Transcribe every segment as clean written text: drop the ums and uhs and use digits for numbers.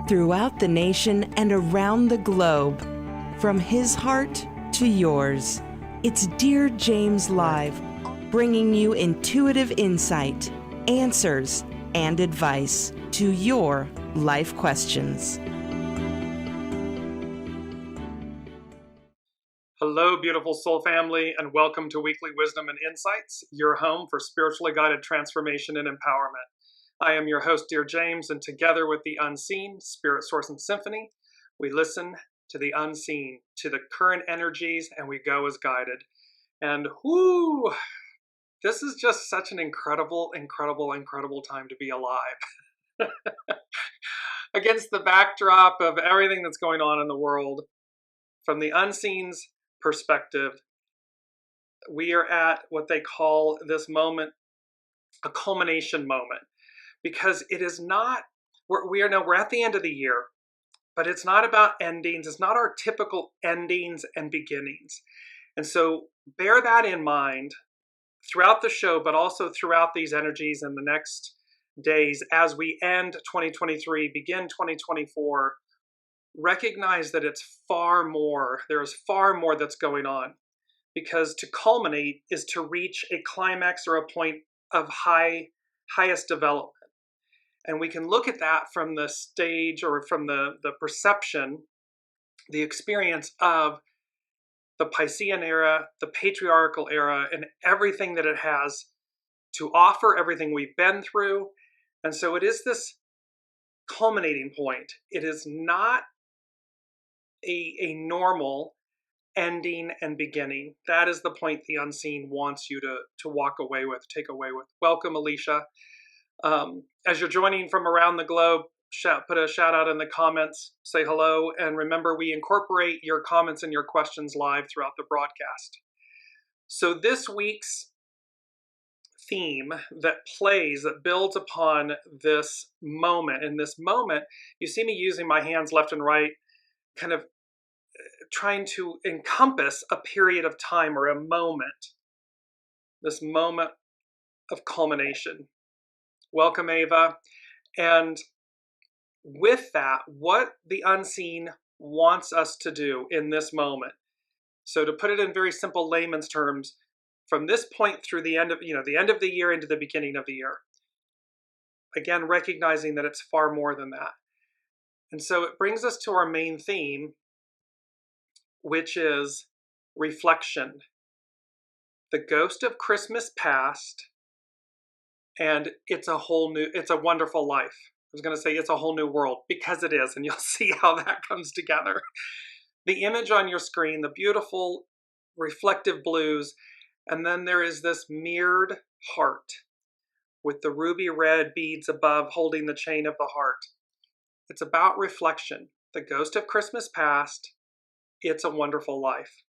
throughout the nation and around the globe. From his heart to yours, it's Dear James Live, bringing you intuitive insight, answers, and advice to your life questions. Hello, beautiful soul family, and welcome to Weekly Wisdom and Insights, your home for spiritually guided transformation and empowerment. I am your host, Dearjames, and together with the unseen, Spirit, Source, and Symphony, we listen to the unseen, to the current energies, and we go as guided. And whoo, this is just such an incredible time to be alive. Against the backdrop of everything that's going on in the world, from the unseen's perspective, we are at what they call this moment a culmination moment, because it is not, we're at the end of the year, but it's not about endings. It's not our typical endings and beginnings. And so bear that in mind throughout the show, but also throughout these energies in the next days as we end 2023, begin 2024. Recognize that it's far more, there's far more that's going on, because to culminate is to reach a climax or a point of highest development. And we can look at that from the stage or from the perception, the experience of the Piscean era, the patriarchal era, and everything that it has to offer, everything we've been through. And so it is this culminating point. It is not a normal ending and beginning. That is the point the unseen wants you to walk away with, take away with. Welcome, Alicia. As you're joining from around the globe, put a shout out in the comments, say hello, and remember we incorporate your comments and your questions live throughout the broadcast. So this week's theme that builds upon this moment. In this moment, you see me using my hands left and right, kind of trying to encompass a period of time or a moment, this moment of culmination. Welcome, Ava. And with that, what the unseen wants us to do in this moment. So to put it in very simple layman's terms, from this point through the end of the year into the beginning of the year, again, recognizing that it's far more than that. And so it brings us to our main theme, which is reflection. The ghost of Christmas past, and it's a wonderful life. I was going to say it's a whole new world, because it is, and you'll see how that comes together. The image on your screen, the beautiful reflective blues, and then there is this mirrored heart with the ruby red beads above holding the chain of the heart. It's about reflection. The ghost of Christmas past, it's a wonderful life.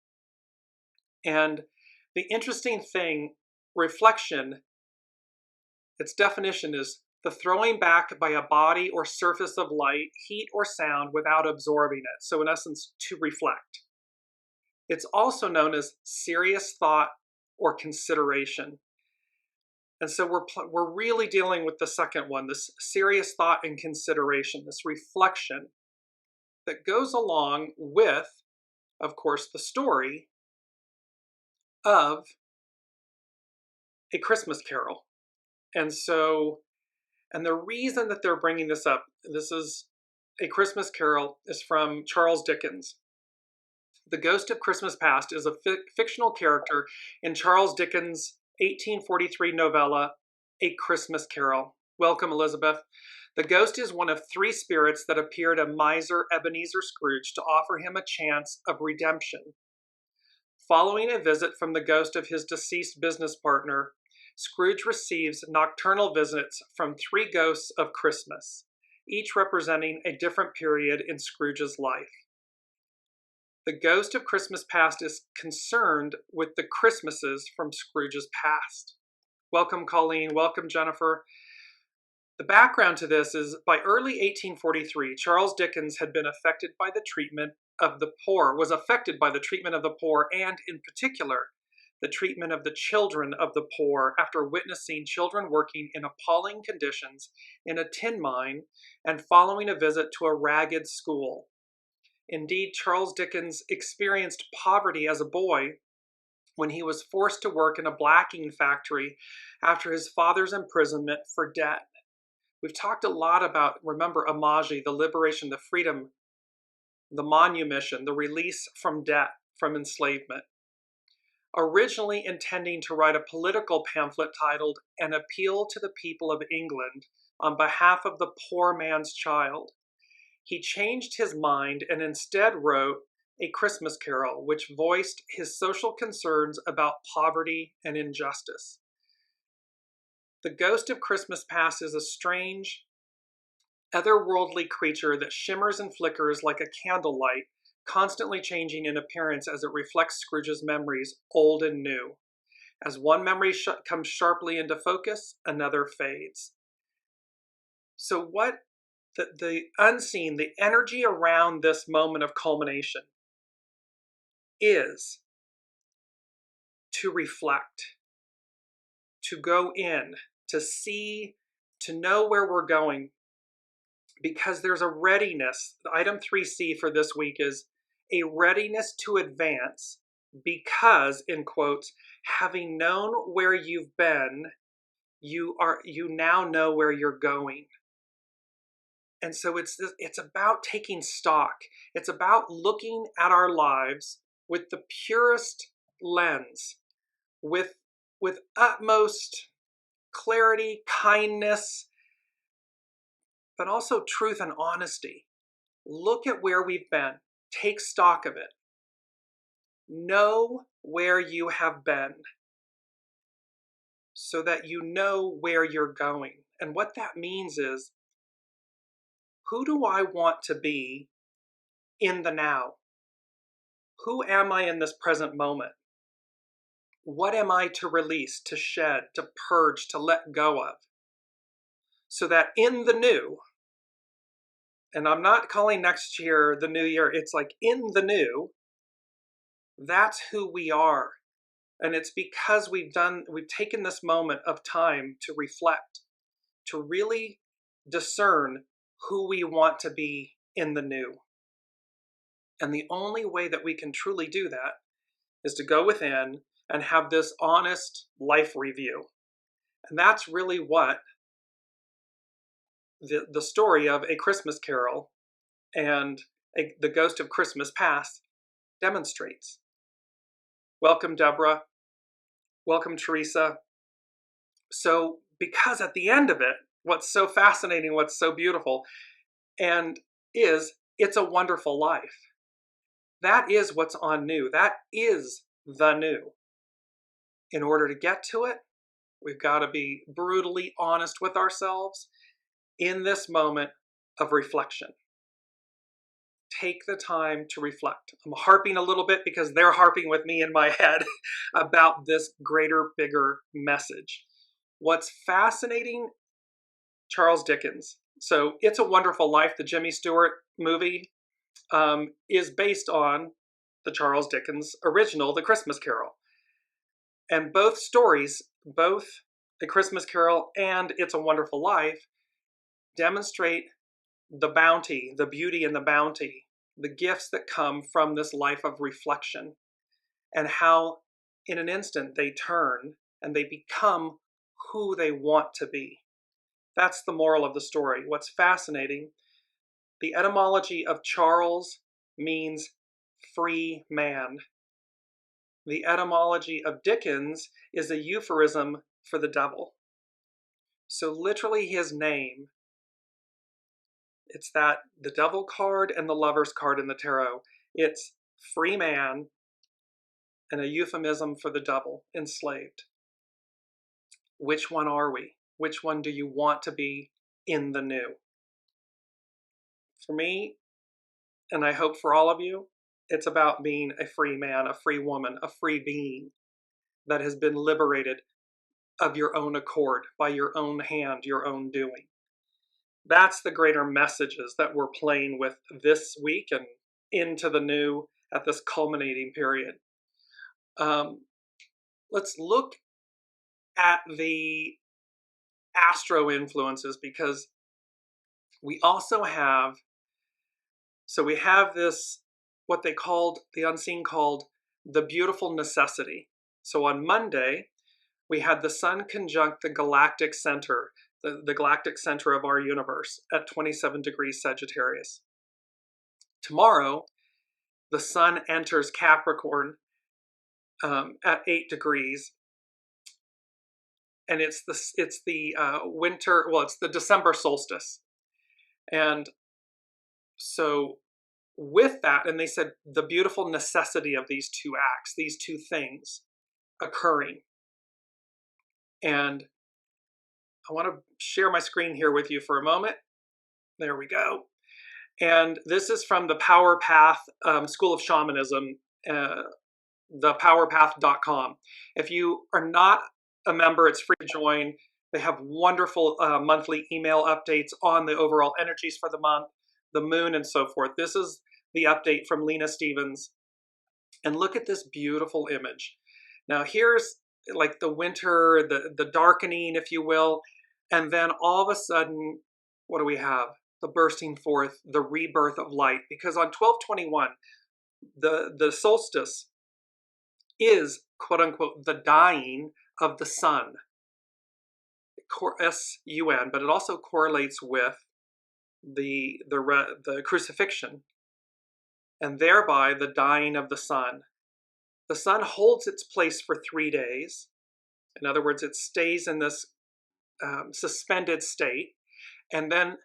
And the interesting thing, reflection, its definition is the throwing back by a body or surface of light, heat, or sound without absorbing it. So in essence, to reflect. It's also known as serious thought or consideration. And so we're really dealing with the second one, this serious thought and consideration, this reflection that goes along with, of course, the story of A Christmas Carol. And the reason that they're bringing this up, this is A Christmas Carol, is from Charles Dickens. The Ghost of Christmas Past is a fictional character in Charles Dickens' 1843 novella, A Christmas Carol. Welcome, Elizabeth. The ghost is one of three spirits that appear to miser Ebenezer Scrooge to offer him a chance of redemption. Following a visit from the ghost of his deceased business partner, Scrooge receives nocturnal visits from three ghosts of Christmas, each representing a different period in Scrooge's life. The ghost of Christmas past is concerned with the Christmases from Scrooge's past. Welcome, Colleen. Welcome, Jennifer. The background to this is, by early 1843, Charles Dickens had been affected by the treatment of the poor, and in particular, the treatment of the children of the poor after witnessing children working in appalling conditions in a tin mine and following a visit to a ragged school. Indeed, Charles Dickens experienced poverty as a boy when he was forced to work in a blacking factory after his father's imprisonment for debt. We've talked a lot about, remember, Amaji, the liberation, the freedom, the manumission, the release from debt, from enslavement. Originally intending to write a political pamphlet titled An Appeal to the People of England on behalf of the poor man's child, he changed his mind and instead wrote A Christmas Carol, which voiced his social concerns about poverty and injustice. The Ghost of Christmas Past is a strange, otherworldly creature that shimmers and flickers like a candlelight, constantly changing in appearance as it reflects Scrooge's memories, old and new. As one memory comes sharply into focus, another fades. So what the unseen, the energy around this moment of culmination is to reflect, to go in, to see, to know where we're going, because there's a readiness. Item 3C for this week is a readiness to advance because, in quotes, having known where you've been, you now know where you're going. And so it's about taking stock. It's about looking at our lives with the purest lens, with utmost clarity, kindness, but also truth and honesty. Look at where we've been. Take stock of it. Know where you have been so that you know where you're going. And what that means is, who do I want to be in the now? Who am I in this present moment? What am I to release, to shed, to purge, to let go of? So that in the new, and I'm not calling next year the new year, it's like in the new, that's who we are. And it's because we've taken this moment of time to reflect, to really discern who we want to be in the new. And the only way that we can truly do that is to go within and have this honest life review. And that's really what the story of A Christmas Carol and The Ghost of Christmas Past demonstrates. Welcome, Deborah. Welcome, Teresa. So, because at the end of it, what's so fascinating, what's so beautiful, and is, it's a wonderful life. That is what's on new. That is the new. In order to get to it, we've got to be brutally honest with ourselves in this moment of reflection. Take the time to reflect. I'm harping a little bit because they're harping with me in my head about this greater, bigger message. What's fascinating, Charles Dickens. So It's a Wonderful Life, the Jimmy Stewart movie, is based on the Charles Dickens original, The Christmas Carol. And both stories, both The Christmas Carol and It's a Wonderful Life, demonstrate the bounty, the beauty and the bounty, the gifts that come from this life of reflection, and how in an instant they turn and they become who they want to be. That's the moral of the story. What's fascinating, the etymology of Charles means free man. The etymology of Dickens is a euphemism for the devil. So literally his name, it's that the devil card and the lover's card in the tarot. It's free man and a euphemism for the devil, enslaved. Which one are we? Which one do you want to be in the new? For me, and I hope for all of you, it's about being a free man, a free woman, a free being that has been liberated of your own accord, by your own hand, your own doing. That's the greater messages that we're playing with this week and into the new at this culminating period. let's look at the astro influences, because we also have, so we have this, what they called, the unseen called the beautiful necessity. So on Monday, we had the sun conjunct the galactic center, the galactic center of our universe at 27 degrees Sagittarius. Tomorrow, the sun enters Capricorn at 8 degrees, and it's the winter, well, it's the December solstice. And so with that, and they said the beautiful necessity of these two acts, these two things occurring. And I want to share my screen here with you for a moment. There we go. And this is from the Power Path School of Shamanism, thepowerpath.com. If you are not a member, it's free to join. They have wonderful monthly email updates on the overall energies for the month, the moon, and so forth. This is the update from Lena Stevens. And look at this beautiful image. Now here's like the winter, the darkening, if you will. And then all of a sudden, what do we have? The bursting forth, the rebirth of light. Because on 12/21, the solstice is, quote unquote, the dying of the sun. S-U-N, but it also correlates with the crucifixion, and thereby the dying of the sun. The sun holds its place for 3 days. In other words, it stays in this suspended state. And then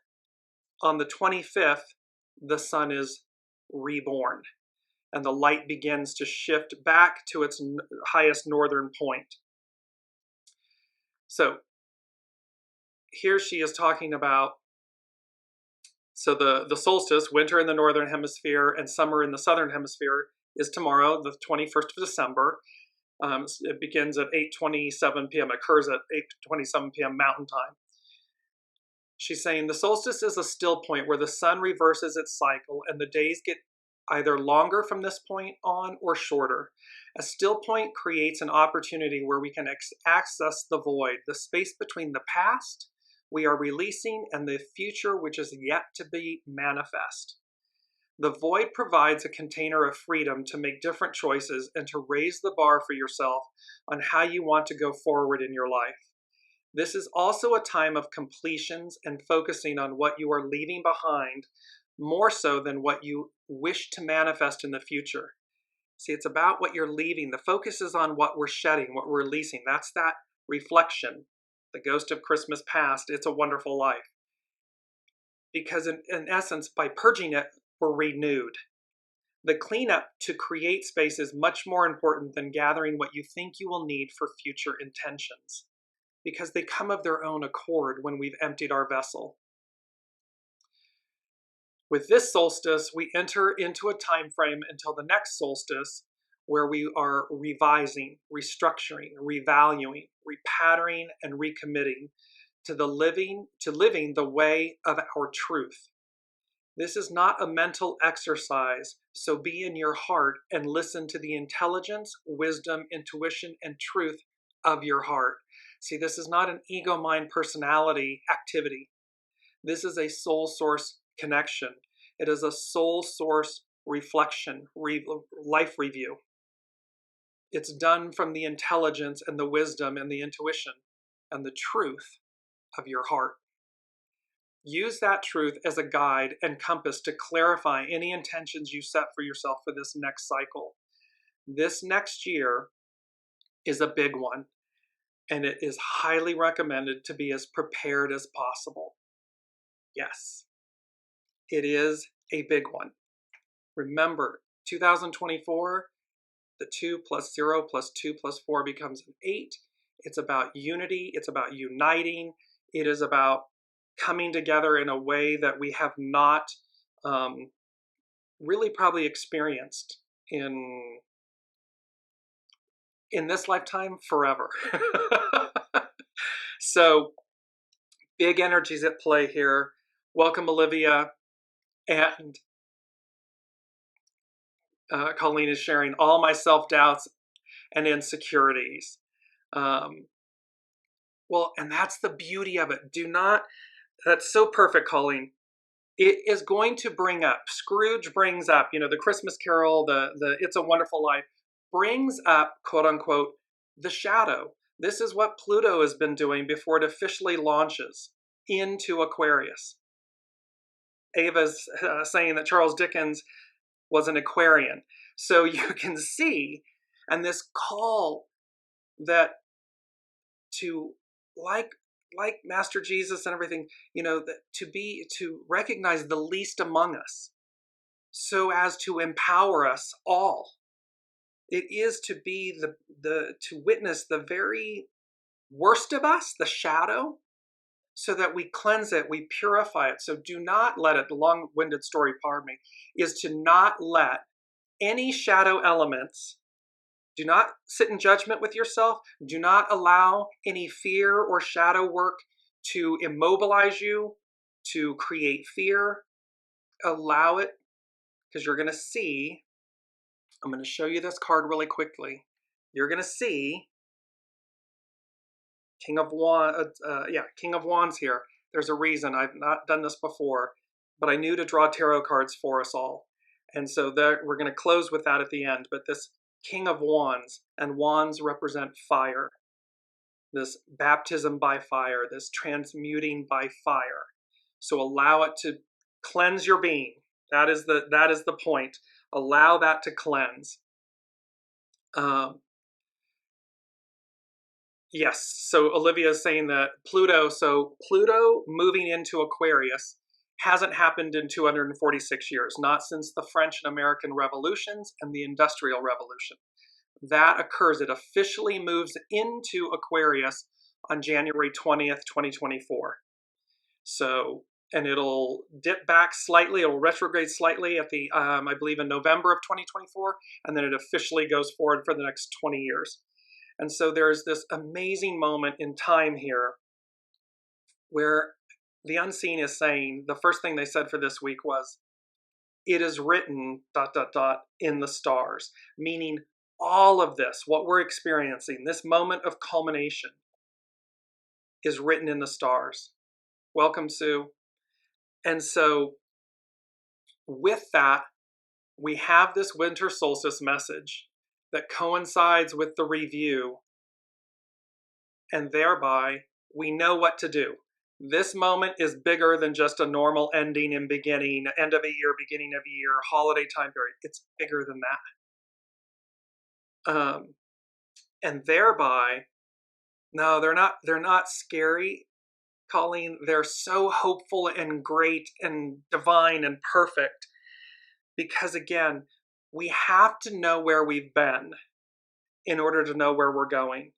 on the 25th, the sun is reborn, and the light begins to shift back to its highest northern point. So here she is talking about, so the solstice, winter in the northern hemisphere and summer in the southern hemisphere, is tomorrow, the 21st of December. It begins at 8:27 p.m., occurs at 8:27 p.m. Mountain Time. She's saying the solstice is a still point where the sun reverses its cycle and the days get either longer from this point on or shorter. A still point creates an opportunity where we can access the void, the space between the past we are releasing and the future which is yet to be manifest. The void provides a container of freedom to make different choices and to raise the bar for yourself on how you want to go forward in your life. This is also a time of completions and focusing on what you are leaving behind, more so than what you wish to manifest in the future. See, it's about what you're leaving. The focus is on what we're shedding, what we're releasing. That's that reflection, the ghost of Christmas past. It's a Wonderful Life. Because in essence, by purging it, we're renewed. The cleanup to create space is much more important than gathering what you think you will need for future intentions, because they come of their own accord when we've emptied our vessel. With this solstice, we enter into a time frame until the next solstice where we are revising, restructuring, revaluing, repatterning, and recommitting to living the way of our truth. This is not a mental exercise, so be in your heart and listen to the intelligence, wisdom, intuition, and truth of your heart. See, this is not an ego mind personality activity. This is a soul source connection. It is a soul source reflection, life review. It's done from the intelligence and the wisdom and the intuition and the truth of your heart. Use that truth as a guide and compass to clarify any intentions you set for yourself for this next cycle. This next year is a big one, and it is highly recommended to be as prepared as possible. Yes, it is a big one. Remember, 2024, the 2 + 0 + 2 + 4 becomes an 8. It's about unity. It's about uniting. It is about coming together in a way that we have not really probably experienced in this lifetime forever. So big energies at play here. Welcome, Olivia. And Colleen is sharing all my self-doubts and insecurities. Well, and that's the beauty of it. That's so perfect, Colleen. It is going to bring up, Scrooge brings up, the Christmas Carol, the It's a Wonderful Life, brings up, quote unquote, the shadow. This is what Pluto has been doing before it officially launches into Aquarius. Ava's saying that Charles Dickens was an Aquarian. So you can see, and this call that to, like Master Jesus and everything, that to recognize the least among us so as to empower us all. It is to be to witness the very worst of us, the shadow, so that we cleanse it, we purify it. So do not let it, the long-winded story, pardon me, is to not let any shadow elements, do not sit in judgment with yourself. Do not allow any fear or shadow work to immobilize you, to create fear. Allow it, because you're going to see, I'm going to show you this card really quickly. You're going to see King of Wands here. There's a reason. I've not done this before, but I knew to draw tarot cards for us all. And so we're going to close with that at the end. But this King of Wands, and wands represent fire. This baptism by fire, this transmuting by fire. So allow it to cleanse your being. That is the point. Allow that to cleanse. Yes, so Olivia is saying that Pluto moving into Aquarius hasn't happened in 246 years, not since the French and American revolutions and the Industrial Revolution. That occurs, it officially moves into Aquarius on January 20th, 2024. So, and it'll dip back slightly, it'll retrograde slightly at the, I believe in November of 2024, and then it officially goes forward for the next 20 years. And so there's this amazing moment in time here where the unseen is saying, the first thing they said for this week was, it is written, ... in the stars, meaning all of this, what we're experiencing, this moment of culmination, is written in the stars. Welcome, Sue. And so with that, we have this winter solstice message that coincides with the review, and thereby we know what to do. This moment is bigger than just a normal ending and beginning, end of a year, beginning of a year, holiday time period. It's bigger than that. And thereby, no, they're not scary, Colleen. They're so hopeful and great and divine and perfect. Because again, we have to know where we've been in order to know where we're going.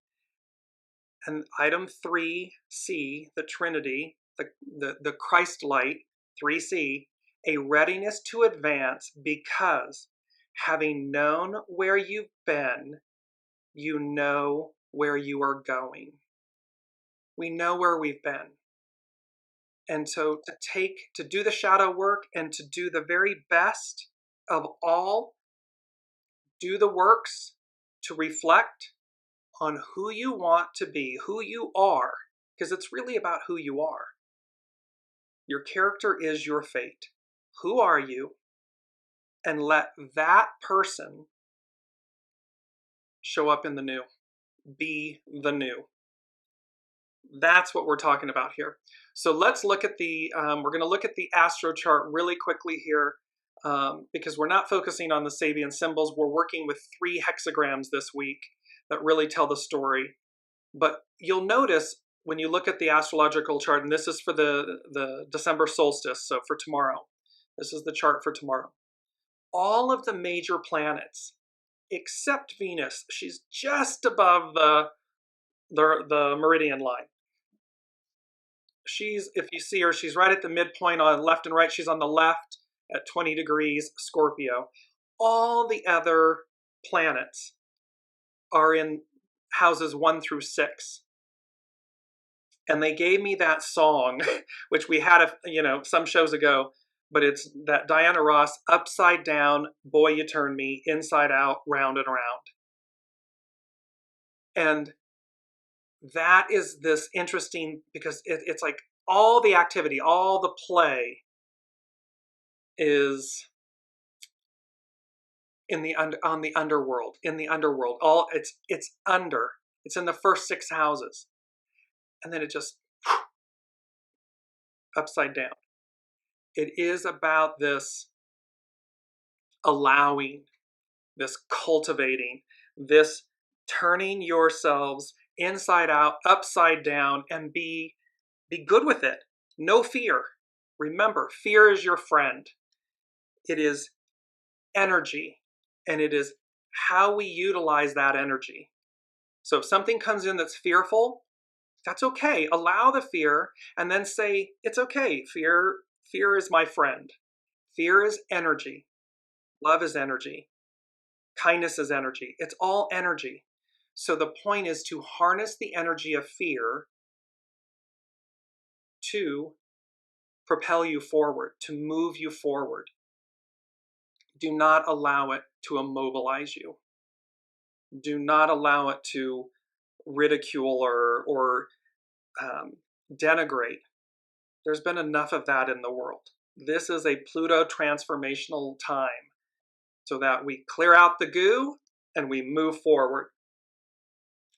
And item 3C, the Trinity, the Christ light, 3C, a readiness to advance, because having known where you've been, you know where you are going. We know where we've been. And so to do the shadow work and to do the very best of all, do the works to reflect on who you want to be, who you are, because it's really about who you are. Your character is your fate. Who are you? And let that person show up in the new. Be the new. That's what we're talking about here. So let's look at we're going to look at the astro chart really quickly here, because we're not focusing on the Sabian symbols. We're working with 3 hexagrams this week that really tell the story. But you'll notice when you look at the astrological chart, and this is for the December solstice, so for tomorrow. This is the chart for tomorrow. All of the major planets, except Venus, she's just above the meridian line. If you see her, she's right at the midpoint on left and right. She's on the left at 20 degrees Scorpio. All the other planets are in houses 1 through 6. And they gave me that song, which we had some shows ago, but it's that Diana Ross, Upside Down, Boy You Turn Me, Inside Out, Round and Round. And that is this interesting, because it's like all the activity, all the play is in the on the underworld, in the underworld. All it's in the first 6 houses, and then it just upside down. It is about this allowing, this cultivating, this turning yourselves inside out, upside down, and be good with it. No fear. Remember, fear is your friend. It is energy, and it is how we utilize that energy. So if something comes in that's fearful, that's okay. Allow the fear, and then say, it's okay. Fear is my friend. Fear is energy. Love is energy. Kindness is energy. It's all energy. So the point is to harness the energy of fear to propel you forward, to move you forward. Do not allow it to immobilize you. Do not allow it to ridicule or denigrate. There's been enough of that in the world. This is a Pluto transformational time so that we clear out the goo and we move forward.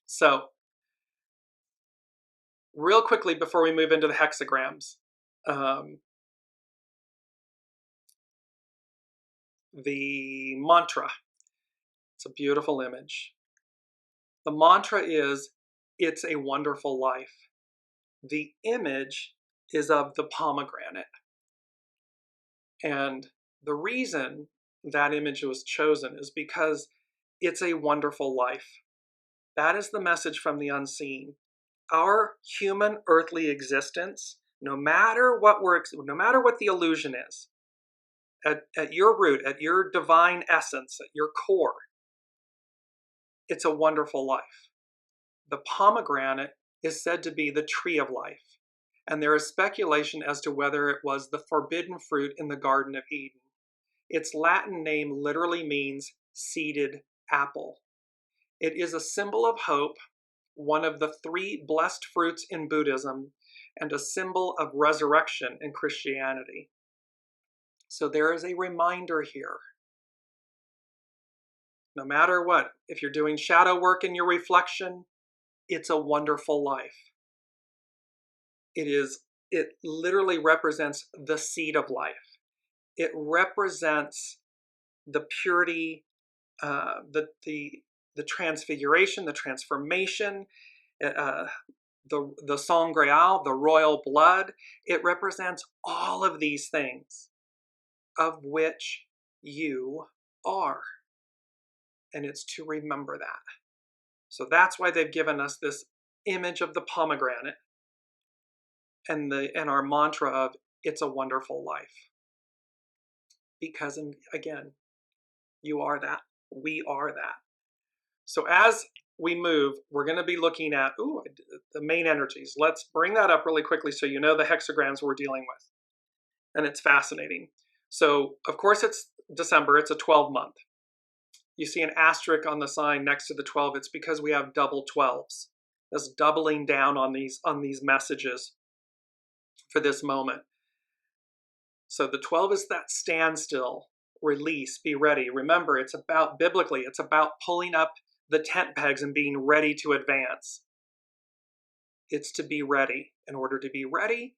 So, real quickly before we move into the hexagrams, the mantra. It's a beautiful image. The mantra is, it's a wonderful life. The image is of the pomegranate. And the reason that image was chosen is because it's a wonderful life. That is the message from the unseen. Our human earthly existence, no matter what the illusion is, at your root, at your divine essence, at your core, it's a wonderful life. The pomegranate is said to be the tree of life, and there is speculation as to whether it was the forbidden fruit in the Garden of Eden. Its Latin name literally means seeded apple. It is a symbol of hope, one of the 3 blessed fruits in Buddhism, and a symbol of resurrection in Christianity. So there is a reminder here. No matter what, if you're doing shadow work in your reflection, it's a wonderful life. It literally represents the seed of life. It represents the purity, the transfiguration, the transformation, the sangreal, the royal blood. It represents all of these things of which you are. And it's to remember that. So that's why they've given us this image of the pomegranate and our mantra of, it's a wonderful life. Because, again, you are that. We are that. So as we move, we're going to be looking at the main energies. Let's bring that up really quickly so you know the hexagrams we're dealing with. And it's fascinating. So, of course, it's December. It's a 12-month. You see an asterisk on the sign next to the 12. It's because we have double 12s. That's doubling down on these messages for this moment. So the 12 is that standstill, release, be ready. Remember, it's about, biblically, it's about pulling up the tent pegs and being ready to advance. It's to be ready. In order to be ready,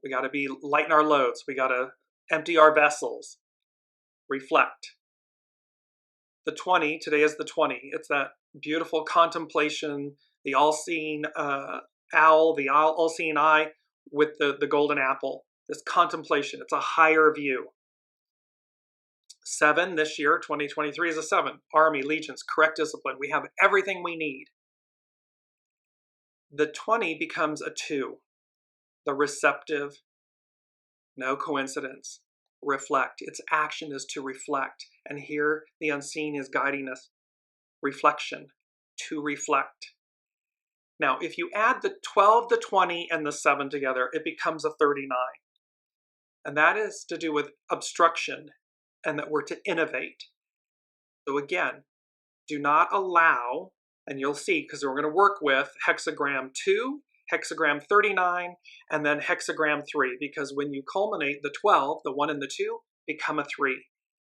we got to lighten our loads. We got to empty our vessels, reflect. The 20, today is the 20. It's that beautiful contemplation, the all-seeing owl, the all-seeing eye with the golden apple. This contemplation, it's a higher view. 7 this year, 2023 is a 7. Army, legions, correct discipline. We have everything we need. The 20 becomes a 2. The receptive, no coincidence. Reflect. Its action is to reflect. And here the unseen is guiding us. Reflection. To reflect. Now, if you add the 12, the 20, and the 7 together, it becomes a 39. And that is to do with obstruction and that we're to innovate. So again, do not allow And you'll see, because we're going to work with hexagram 2, hexagram 39, and then hexagram 3, because when you culminate, the 12, the 1 and the 2, become a 3.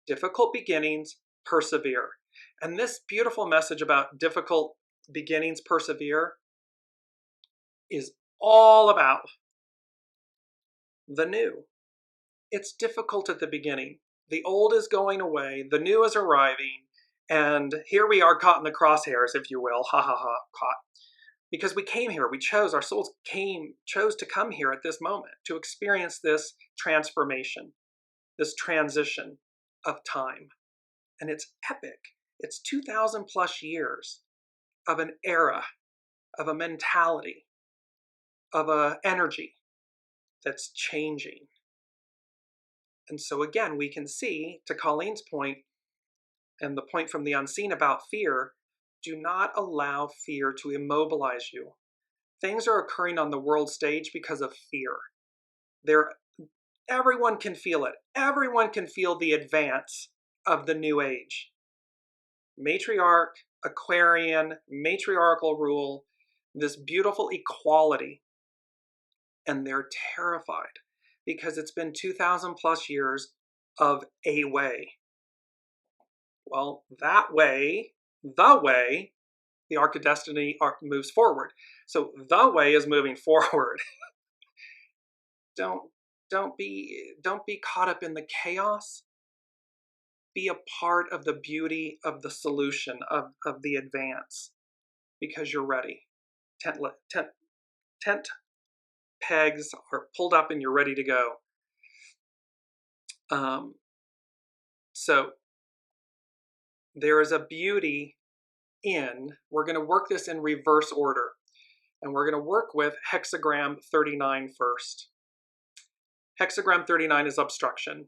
Difficult beginnings, persevere. And this beautiful message about difficult beginnings, persevere, is all about the new. It's difficult at the beginning. The old is going away, the new is arriving, and here we are caught in the crosshairs, if you will, caught. Because we came here, we chose, our souls chose to come here at this moment to experience this transformation, this transition of time. And it's epic. It's 2,000 plus years of an era, of a mentality, of an energy that's changing. And so again, we can see, to Colleen's point, and the point from the unseen about fear, do not allow fear to immobilize you. Things are occurring on the world stage because of fear. Everyone can feel it. Everyone can feel the advance of the new age. Matriarch, Aquarian, matriarchal rule, this beautiful equality. And they're terrified because it's been 2,000 plus years of a way. Well, that way, the arc of destiny moves forward. So the way is moving forward. Don't be caught up in the chaos. Be a part of the beauty of the solution, of the advance, because you're ready. Tent pegs are pulled up and you're ready to go. So there is a beauty in, we're going to work this in reverse order, and we're going to work with hexagram 39 first. Hexagram 39 is obstruction.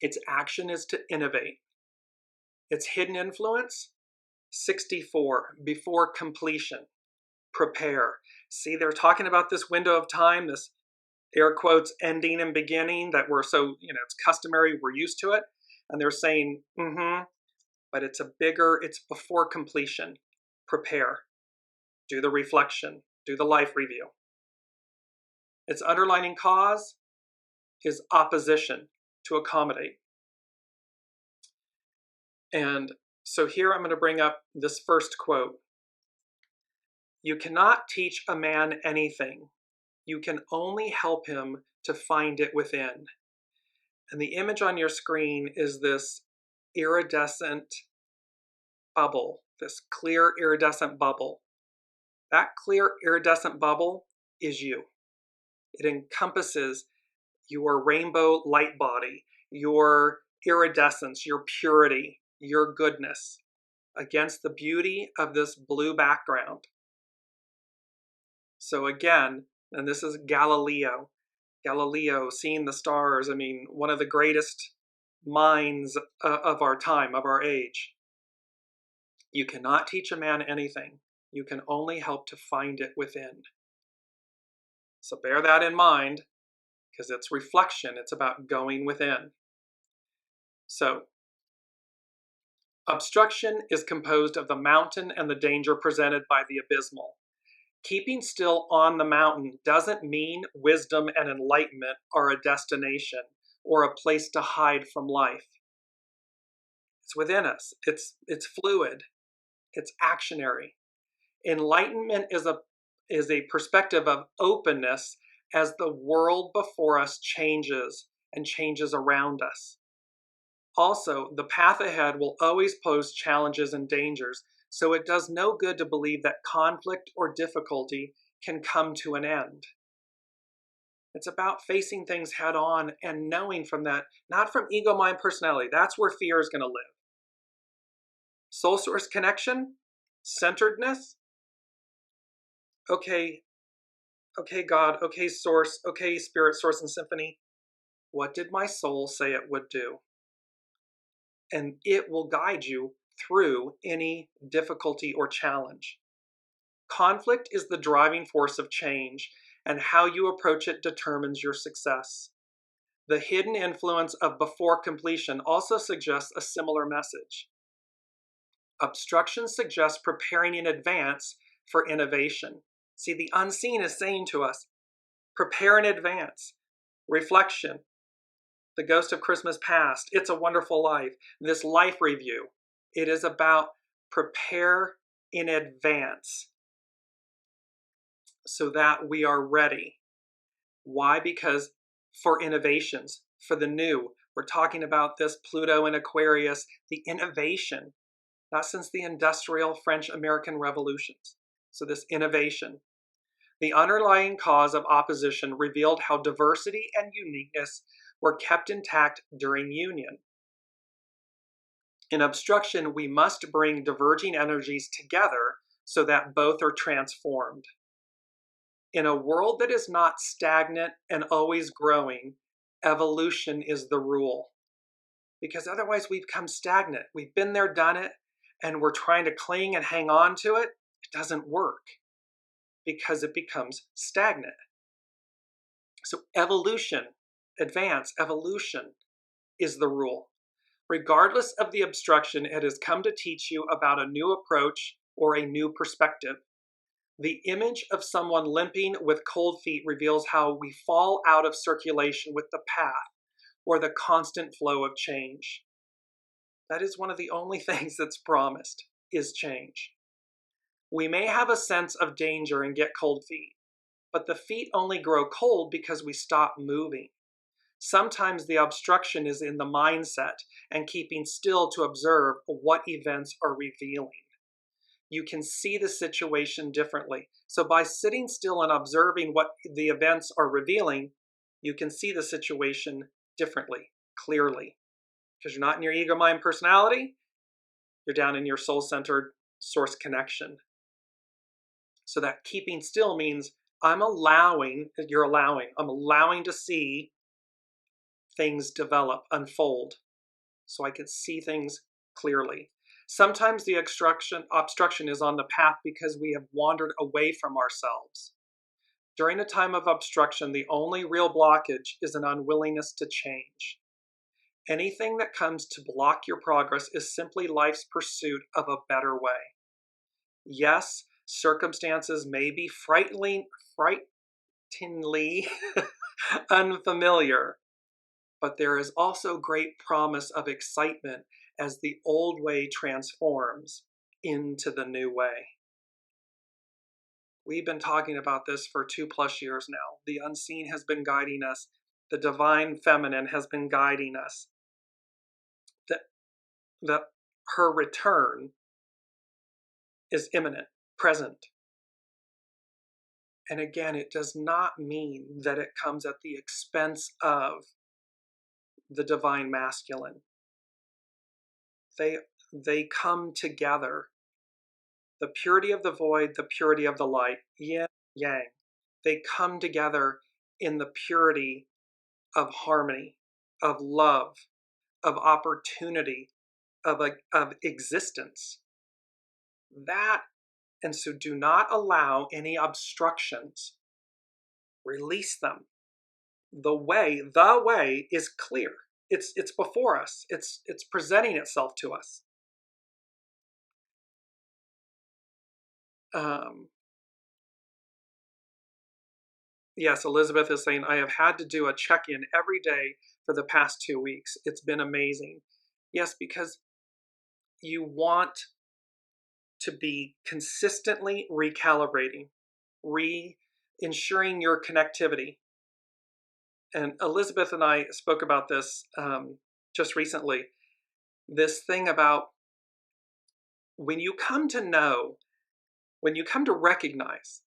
Its action is to innovate. Its hidden influence, 64, before completion, prepare. See, they're talking about this window of time, this air quotes ending and beginning that we're so, it's customary, we're used to it. And they're saying, but it's it's before completion. Prepare. Do the reflection. Do the life review. Its underlining cause is opposition, to accommodate. And so here I'm going to bring up this first quote. You cannot teach a man anything. You can only help him to find it within. And the image on your screen is this iridescent bubble, this clear iridescent bubble. That clear iridescent bubble is you. It encompasses your rainbow light body, your iridescence, your purity, your goodness, against the beauty of this blue background. So again, and this is Galileo, seeing the stars, one of the greatest minds of our time, of our age. You cannot teach a man anything. You can only help to find it within. So bear that in mind, because it's reflection. It's about going within. So, obstruction is composed of the mountain and the danger presented by the abysmal. Keeping still on the mountain doesn't mean wisdom and enlightenment are a destination or a place to hide from life. It's within us. It's fluid. It's actionary. Enlightenment is a perspective of openness as the world before us changes and changes around us. Also, the path ahead will always pose challenges and dangers, so it does no good to believe that conflict or difficulty can come to an end. It's about facing things head on and knowing from that, not from ego, mind, personality. That's where fear is going to live. Soul source connection, centeredness. Okay, God, okay, source, okay, spirit, source, and symphony. What did my soul say it would do? And it will guide you through any difficulty or challenge. Conflict is the driving force of change, and how you approach it determines your success. The hidden influence of before completion also suggests a similar message. Obstruction suggests preparing in advance for innovation. See, the unseen is saying to us, prepare in advance. Reflection, The Ghost of Christmas Past, It's a Wonderful Life, this life review. It is about prepare in advance so that we are ready. Why? Because for innovations, for the new. We're talking about this Pluto in Aquarius, the innovation, not since the industrial French-American revolutions. So this innovation. The underlying cause of opposition revealed how diversity and uniqueness were kept intact during union. In obstruction, we must bring diverging energies together so that both are transformed. In a world that is not stagnant and always growing, evolution is the rule. Because otherwise we become stagnant. We've been there, done it, and we're trying to cling and hang on to it. It doesn't work because it becomes stagnant. So evolution, advance, evolution is the rule. Regardless of the obstruction, it has come to teach you about a new approach or a new perspective. The image of someone limping with cold feet reveals how we fall out of circulation with the path or the constant flow of change. That is one of the only things that's promised, is change. We may have a sense of danger and get cold feet, but the feet only grow cold because we stop moving. Sometimes the obstruction is in the mindset and keeping still to observe what events are revealing. You can see the situation differently. So by sitting still and observing what the events are revealing, you can see the situation differently, clearly. Because you're not in your ego, mind, personality, you're down in your soul-centered source connection. So that keeping still means I'm allowing to see things develop, unfold, so I can see things clearly. Sometimes the obstruction is on the path because we have wandered away from ourselves. During a time of obstruction, the only real blockage is an unwillingness to change. Anything that comes to block your progress is simply life's pursuit of a better way. Yes, circumstances may be frighteningly unfamiliar, but there is also great promise of excitement as the old way transforms into the new way. We've been talking about this for 2+ years now. The unseen has been guiding us. The divine feminine has been guiding us. That her return is imminent, present. And again, it does not mean that it comes at the expense of the divine masculine. They come together. The purity of the void, the purity of the light, yin, yang. They come together in the purity of harmony, of love, of opportunity, of existence. And so do not allow any obstructions. Release them. The way is clear. It's before us. It's presenting itself to us. Yes, Elizabeth is saying, I have had to do a check-in every day for the past 2 weeks. It's been amazing. Yes, because you want to be consistently recalibrating, ensuring your connectivity. And Elizabeth and I spoke about this just recently. This thing about when you come to recognize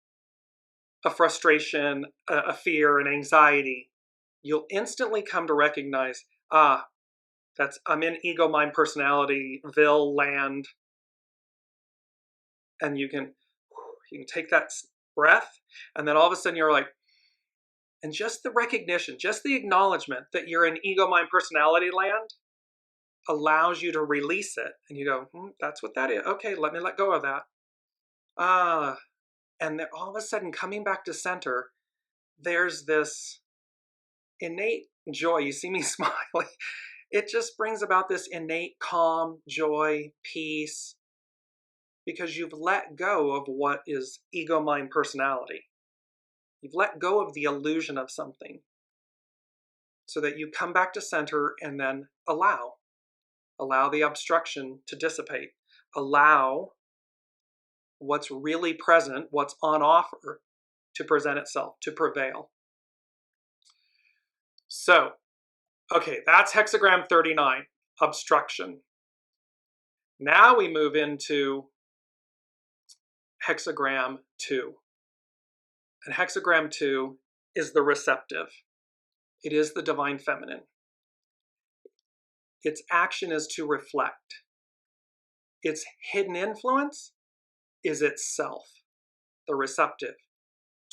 a frustration, a fear, an anxiety, you'll instantly come to recognize, I'm in ego, mind, personality-ville land. And you can take that breath, and then all of a sudden you're like, and just the recognition, just the acknowledgement that you're in ego, mind, personality land allows you to release it. And you go, that's what that is. Okay, let me let go of that. And then all of a sudden, coming back to center, there's this innate joy. You see me smiling. It just brings about this innate calm, joy, peace, because you've let go of what is ego, mind, personality. You've let go of the illusion of something so that you come back to center and then allow the obstruction to dissipate, allow what's really present, what's on offer, to present itself, to prevail. So, okay, that's hexagram 39, obstruction. Now we move into hexagram 2. And hexagram 2 is the receptive. It is the divine feminine. Its action is to reflect. Its hidden influence is itself, the receptive,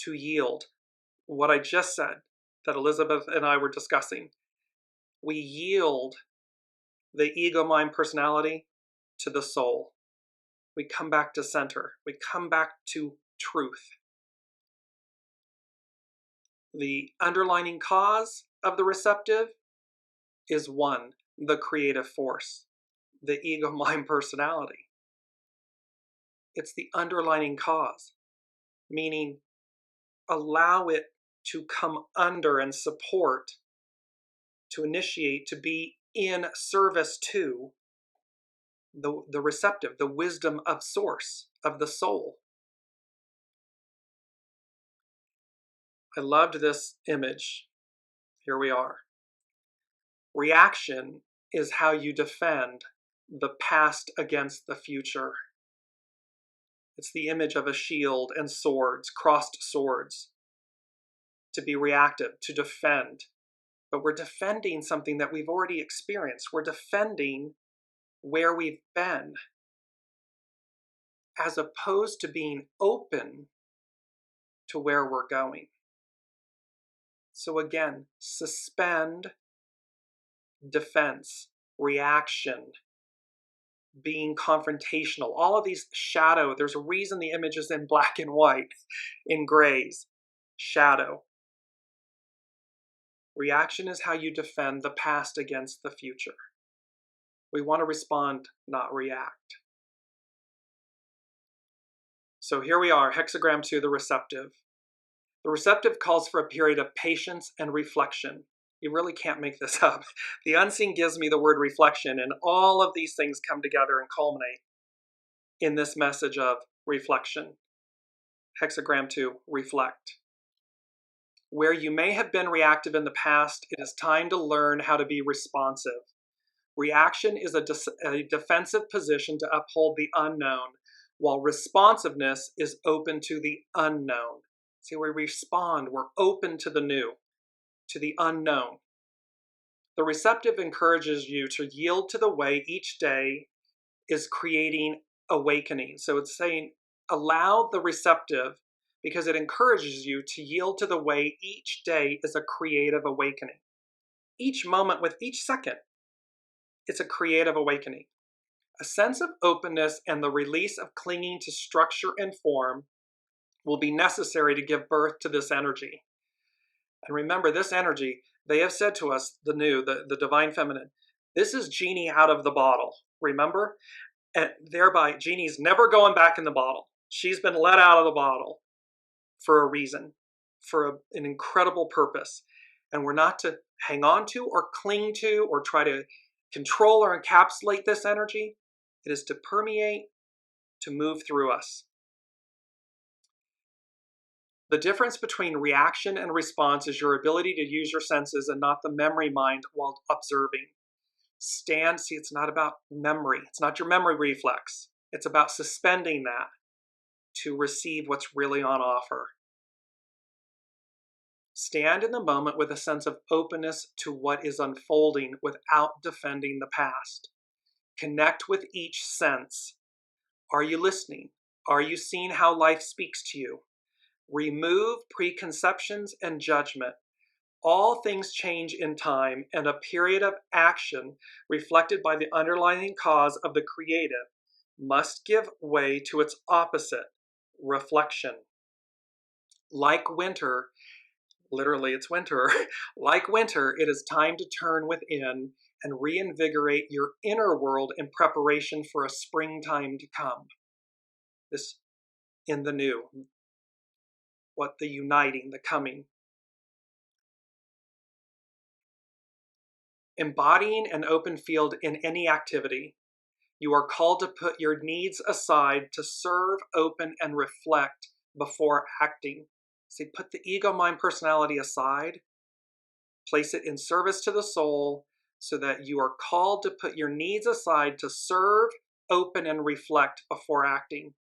to yield. What I just said, that Elizabeth and I were discussing. We yield the ego, mind, personality to the soul. We come back to center. We come back to truth. The underlying cause of the receptive is one, the creative force, the ego, mind, personality. It's the underlying cause, meaning allow it to come under and support, to initiate, to be in service to the receptive, the wisdom of source, of the soul. I loved this image. Here we are. Reaction is how you defend the past against the future. It's the image of a shield and swords, crossed swords. To be reactive, to defend. But we're defending something that we've already experienced. We're defending where we've been, as opposed to being open to where we're going. So again, suspend defense, reaction, being confrontational, all of these shadow. There's a reason the image is in black and white, in grays, shadow. Reaction is how you defend the past against the future. We want to respond, not react. So here we are, hexagram 2, the receptive. The receptive calls for a period of patience and reflection. You really can't make this up. The unseen gives me the word reflection, and all of these things come together and culminate in this message of reflection. Hexagram 2, reflect. Where you may have been reactive in the past, it is time to learn how to be responsive. Reaction is a defensive position to uphold the unknown, while responsiveness is open to the unknown. See, we respond, we're open to the new, to the unknown. The receptive encourages you to yield to the way each day is creating awakening. So it's saying, allow the receptive, because it encourages you to yield to the way each day is a creative awakening. Each moment with each second, it's a creative awakening. A sense of openness and the release of clinging to structure and form will be necessary to give birth to this energy. And remember, this energy, they have said to us, the divine feminine, this is genie out of the bottle, remember? And thereby, genie's never going back in the bottle. She's been let out of the bottle for a reason, for an incredible purpose. And we're not to hang on to or cling to or try to control or encapsulate this energy. It is to permeate, to move through us. The difference between reaction and response is your ability to use your senses and not the memory mind while observing. See, it's not about memory. It's not your memory reflex. It's about suspending that to receive what's really on offer. Stand in the moment with a sense of openness to what is unfolding without defending the past. Connect with each sense. Are you listening? Are you seeing how life speaks to you? Remove preconceptions and judgment. All things change in time, and a period of action reflected by the underlying cause of the creative must give way to its opposite, reflection. Like winter, literally it's winter, like winter, it is time to turn within and reinvigorate your inner world in preparation for a springtime to come. this in the new, what the uniting, the coming. Embodying an open field in any activity, you are called to put your needs aside to serve, open, and reflect before acting. See, put the ego, mind, personality aside, place it in service to the soul, so that you are called to put your needs aside to serve, open, and reflect before acting.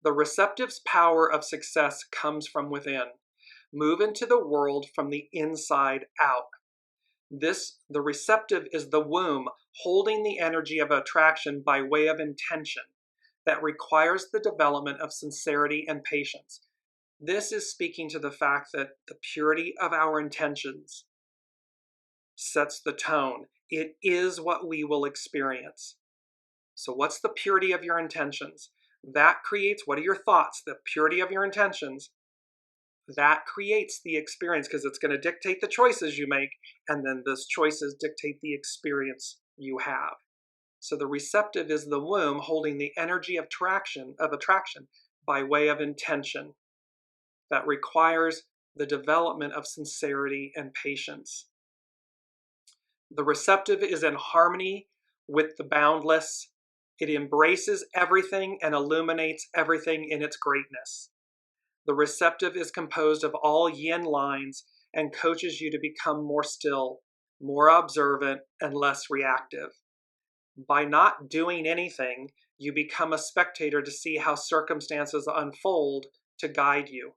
The receptive's power of success comes from within. Move into the world from the inside out. The receptive is the womb holding the energy of attraction by way of intention that requires the development of sincerity and patience. This is speaking to the fact that the purity of our intentions sets the tone. It is what we will experience. So what's the purity of your intentions? That creates, what are your thoughts? The purity of your intentions, that creates the experience, because it's going to dictate the choices you make, and then those choices dictate the experience you have. So the receptive is the womb holding the energy of attraction by way of intention that requires the development of sincerity and patience. The receptive is in harmony with the boundless. It embraces everything and illuminates everything in its greatness. The receptive is composed of all yin lines and coaches you to become more still, more observant, and less reactive. By not doing anything, you become a spectator to see how circumstances unfold to guide you.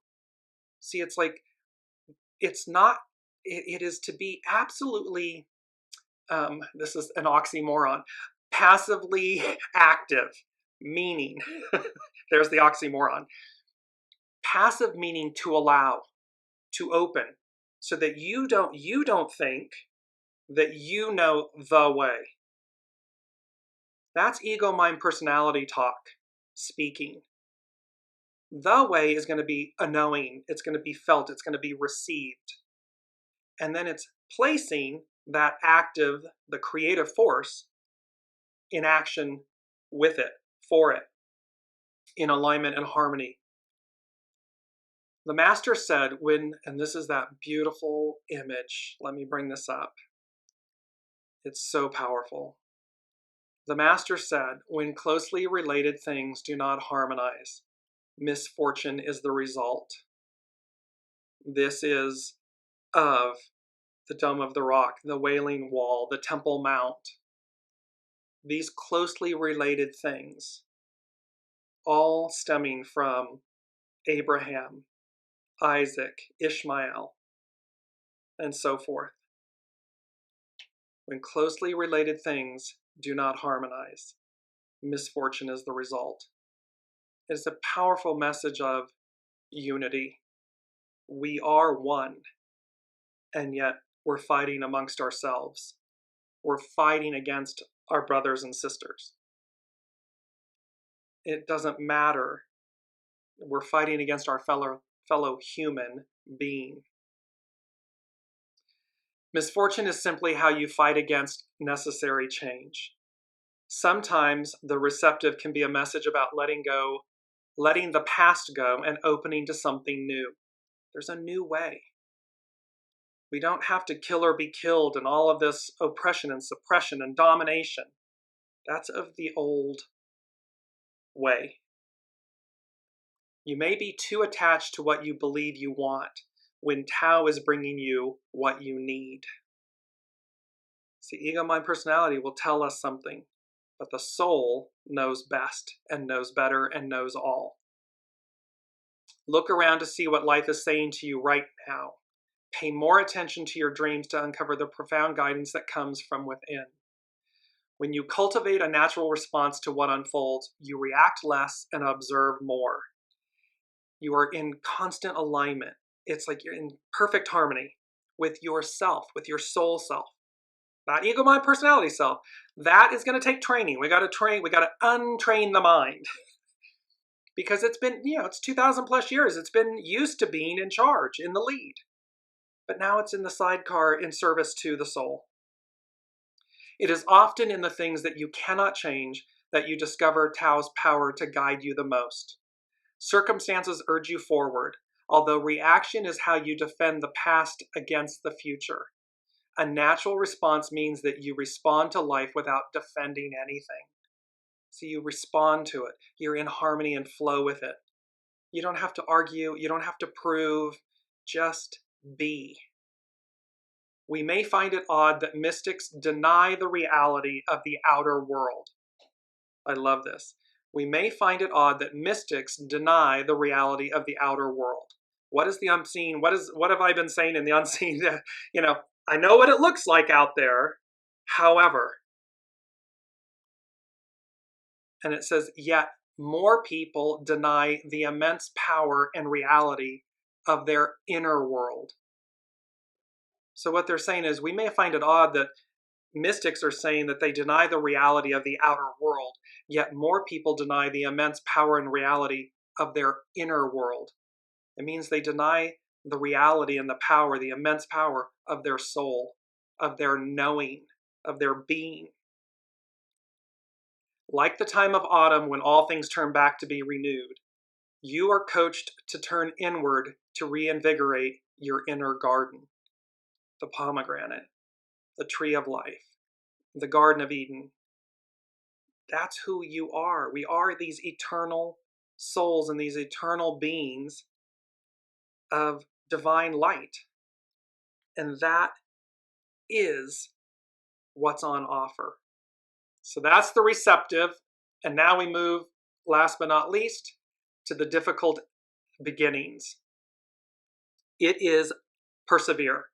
See, it's like, it's not, it is to be absolutely, this is an oxymoron, passively active, meaning, there's the oxymoron. Passive meaning to allow, to open, so that you don't think that you know the way. That's ego, mind, personality talk speaking. The way is going to be a knowing, it's going to be felt, it's going to be received. And then it's placing that active, the creative force, in action with it, for it, in alignment and harmony. The master said when, and this is that beautiful image, let me bring this up. It's so powerful. The master said, when closely related things do not harmonize, misfortune is the result. This is of the Dome of the Rock, the Wailing Wall, the Temple Mount. These closely related things, all stemming from Abraham, Isaac, Ishmael, and so forth. When closely related things do not harmonize, misfortune is the result. It's a powerful message of unity. We are one, and yet we're fighting amongst ourselves. We're fighting against our brothers and sisters. It doesn't matter. We're fighting against our fellow human being. Misfortune is simply how you fight against necessary change. Sometimes the receptive can be a message about letting go, letting the past go, and opening to something new. There's a new way. We don't have to kill or be killed and all of this oppression and suppression and domination. That's of the old way. You may be too attached to what you believe you want when Tao is bringing you what you need. See, ego, mind, personality will tell us something, but the soul knows best and knows better and knows all. Look around to see what life is saying to you right now. Pay more attention to your dreams to uncover the profound guidance that comes from within. When you cultivate a natural response to what unfolds, you react less and observe more. You are in constant alignment. It's like you're in perfect harmony with yourself, with your soul self. Not ego, mind, personality self. That is going to take training. We got to untrain the mind. Because it's been, it's 2,000 plus years. It's been used to being in charge, in the lead. But now it's in the sidecar in service to the soul. It is often in the things that you cannot change that you discover Tao's power to guide you the most. Circumstances urge you forward, although reaction is how you defend the past against the future. A natural response means that you respond to life without defending anything. So you respond to it. You're in harmony and flow with it. You don't have to argue. You don't have to prove. Just be. We may find it odd that mystics deny the reality of the outer world. I love this. We may find it odd that mystics deny the reality of the outer world. What is the unseen? What have I been saying in the unseen? I know what it looks like out there. However, and it says, yet more people deny the immense power and reality of their inner world. So what they're saying is, we may find it odd that mystics are saying that they deny the reality of the outer world, yet more people deny the immense power and reality of their inner world. It means they deny the reality and the power, the immense power of their soul, of their knowing, of their being. Like the time of autumn when all things turn back to be renewed, you are coached to turn inward to reinvigorate your inner garden. The pomegranate, the tree of life, the Garden of Eden. That's who you are. We are these eternal souls and these eternal beings of divine light. And that is what's on offer. So that's the receptive. And now we move, last but not least, to the difficult beginnings. It is persevere.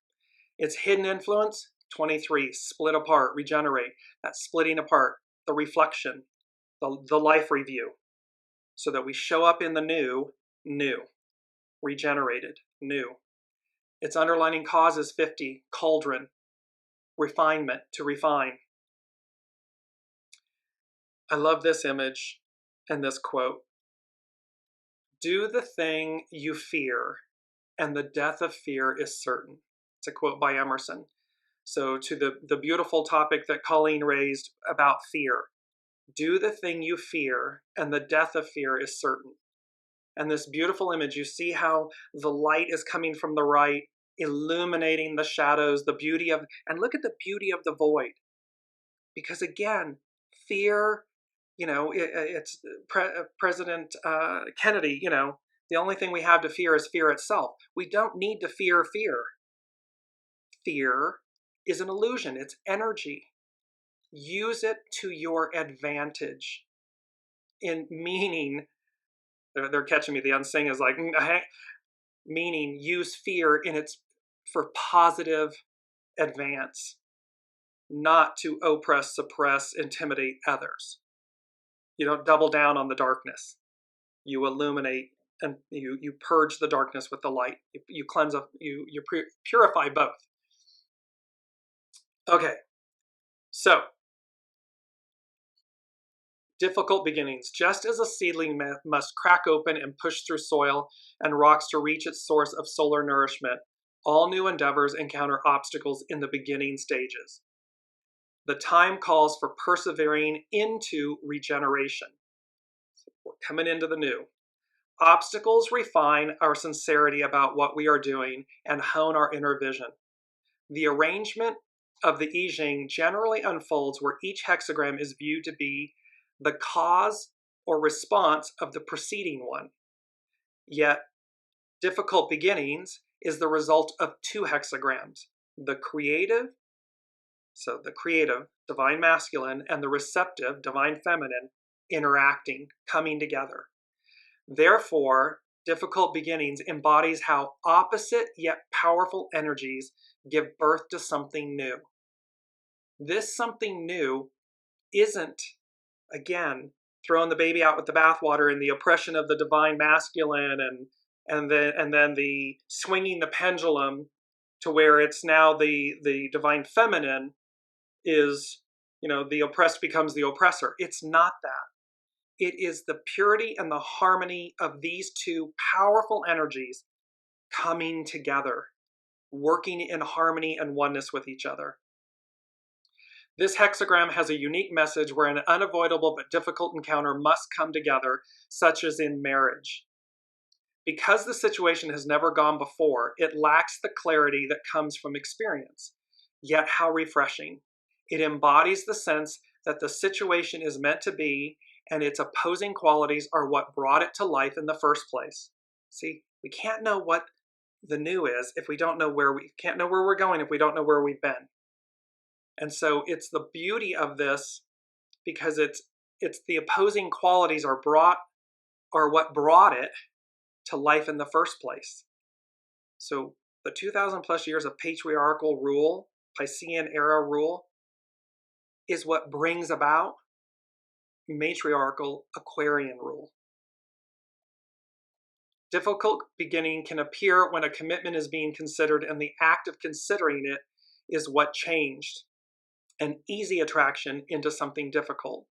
It's hidden influence, 23, split apart, regenerate. That's splitting apart, the reflection, the life review, so that we show up in the new, regenerated, new. Its underlining cause is 50, cauldron, refinement, to refine. I love this image and this quote. Do the thing you fear, and the death of fear is certain. It's a quote by Emerson. So to the beautiful topic that Colleen raised about fear. Do the thing you fear, and the death of fear is certain. And this beautiful image, you see how the light is coming from the right, illuminating the shadows, the beauty of, and look at the beauty of the void. Because again, fear, it's President Kennedy, the only thing we have to fear is fear itself. We don't need to fear fear. Fear is an illusion. It's energy. Use it to your advantage. In meaning, they're catching me. The unsing is like, meaning use fear for positive advance, not to oppress, suppress, intimidate others. You don't double down on the darkness. You illuminate and you purge the darkness with the light. You cleanse up, you purify both. Okay, so difficult beginnings. Just as a seedling must crack open and push through soil and rocks to reach its source of solar nourishment, all new endeavors encounter obstacles in the beginning stages. The time calls for persevering into regeneration. So we're coming into the new. Obstacles refine our sincerity about what we are doing and hone our inner vision. The arrangement of the I Ching generally unfolds where each hexagram is viewed to be the cause or response of the preceding one. Yet, difficult beginnings is the result of two hexagrams, the creative, so the creative, divine masculine, and the receptive, divine feminine, interacting, coming together. Therefore, difficult beginnings embodies how opposite yet powerful energies give birth to something new. This something new isn't, again, throwing the baby out with the bathwater and the oppression of the divine masculine and then the swinging the pendulum to where it's now the divine feminine is, the oppressed becomes the oppressor. It's not that. It is the purity and the harmony of these two powerful energies coming together, working in harmony and oneness with each other. This hexagram has a unique message where an unavoidable but difficult encounter must come together, such as in marriage. Because the situation has never gone before, it lacks the clarity that comes from experience. Yet how refreshing. It embodies the sense that the situation is meant to be, and its opposing qualities are what brought it to life in the first place. See, we can't know what the new is if we don't know can't know where we're going if we don't know where we've been. And so it's the beauty of this, because it's the opposing qualities are what brought it to life in the first place. So the 2,000 plus years of patriarchal rule, Piscean era rule, is what brings about matriarchal Aquarian rule. Difficult beginning can appear when a commitment is being considered, and the act of considering it is what changed an easy attraction into something difficult.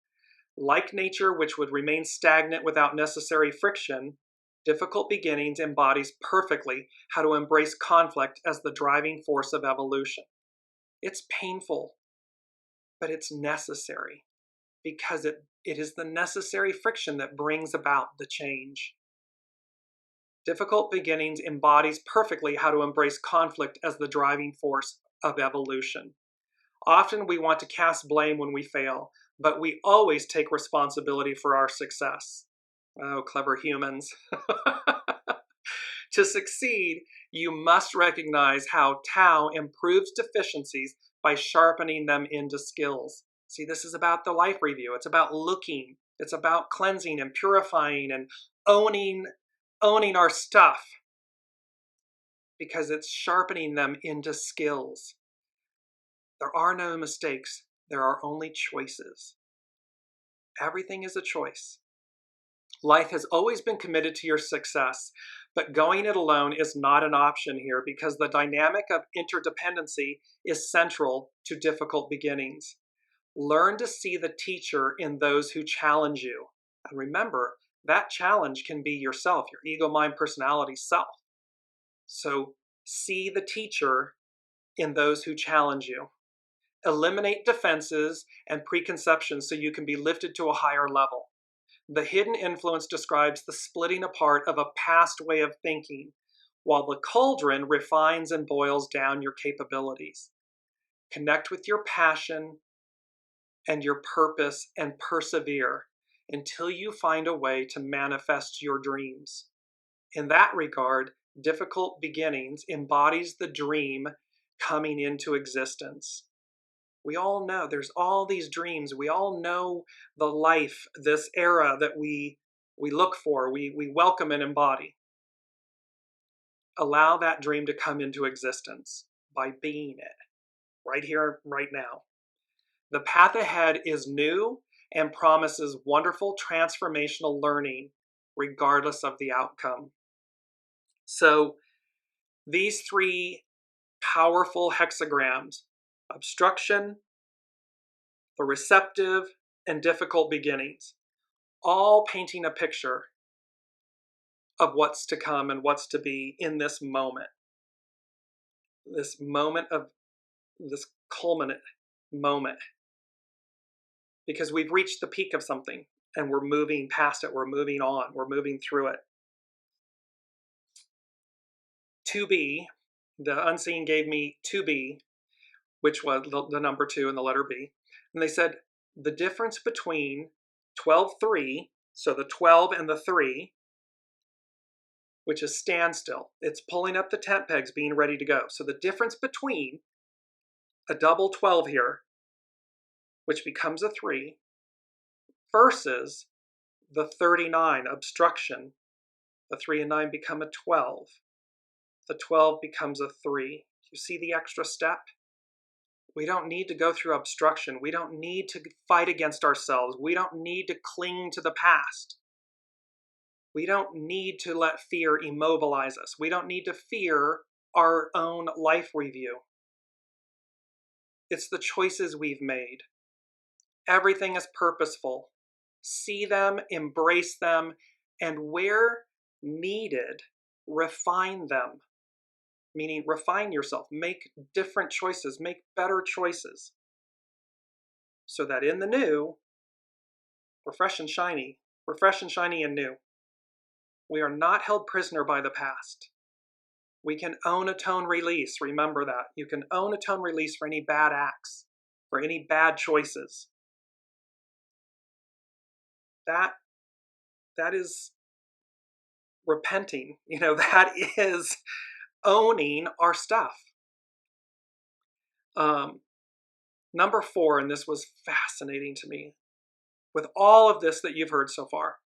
Like nature, which would remain stagnant without necessary friction, difficult beginnings embodies perfectly how to embrace conflict as the driving force of evolution. It's painful, but it's necessary, because it is the necessary friction that brings about the change. Difficult beginnings embodies perfectly how to embrace conflict as the driving force of evolution. Often we want to cast blame when we fail, but we always take responsibility for our success. Oh, clever humans. To succeed, you must recognize how Tao improves deficiencies by sharpening them into skills. See, this is about the life review. It's about looking. It's about cleansing and purifying and owning our stuff, because it's sharpening them into skills. There are no mistakes. There are only choices. Everything is a choice. Life has always been committed to your success, but going it alone is not an option here, because the dynamic of interdependency is central to difficult beginnings. Learn to see the teacher in those who challenge you. And remember, that challenge can be yourself, your ego, mind, personality, self. So see the teacher in those who challenge you. Eliminate defenses and preconceptions so you can be lifted to a higher level. The hidden influence describes the splitting apart of a past way of thinking, while the cauldron refines and boils down your capabilities. Connect with your passion and your purpose and persevere until you find a way to manifest your dreams. In that regard, difficult beginnings embodies the dream coming into existence. We all know there's all these dreams. We all know the life, this era that we look for, we welcome and embody. Allow that dream to come into existence by being it, right here, right now. The path ahead is new and promises wonderful transformational learning, regardless of the outcome. So these three powerful hexagrams, obstruction, the receptive, and difficult beginnings, all painting a picture of what's to come and what's to be in this moment of this culminant moment, because we've reached the peak of something and we're moving past it, we're moving on, we're moving through it. To be, the unseen gave me to be, which was the number 2 and the letter B. And they said the difference between 12-3, so the 12 and the 3, which is standstill. It's pulling up the tent pegs, being ready to go. So the difference between a double 12 here, which becomes a 3, versus the 39, obstruction, the 3 and 9 become a 12. The 12 becomes a 3. You see the extra step? We don't need to go through obstruction. We don't need to fight against ourselves. We don't need to cling to the past. We don't need to let fear immobilize us. We don't need to fear our own life review. It's the choices we've made. Everything is purposeful. See them, embrace them, and where needed, refine them. Meaning refine yourself, make different choices, make better choices. so that in the new, we're fresh and shiny. We're fresh and shiny and new. We are not held prisoner by the past. We can own, atone, release. Remember that. You can own, atone, release for any bad acts, for any bad choices. That is repenting. That is owning our stuff. Number 4, and this was fascinating to me, with all of this that you've heard so far,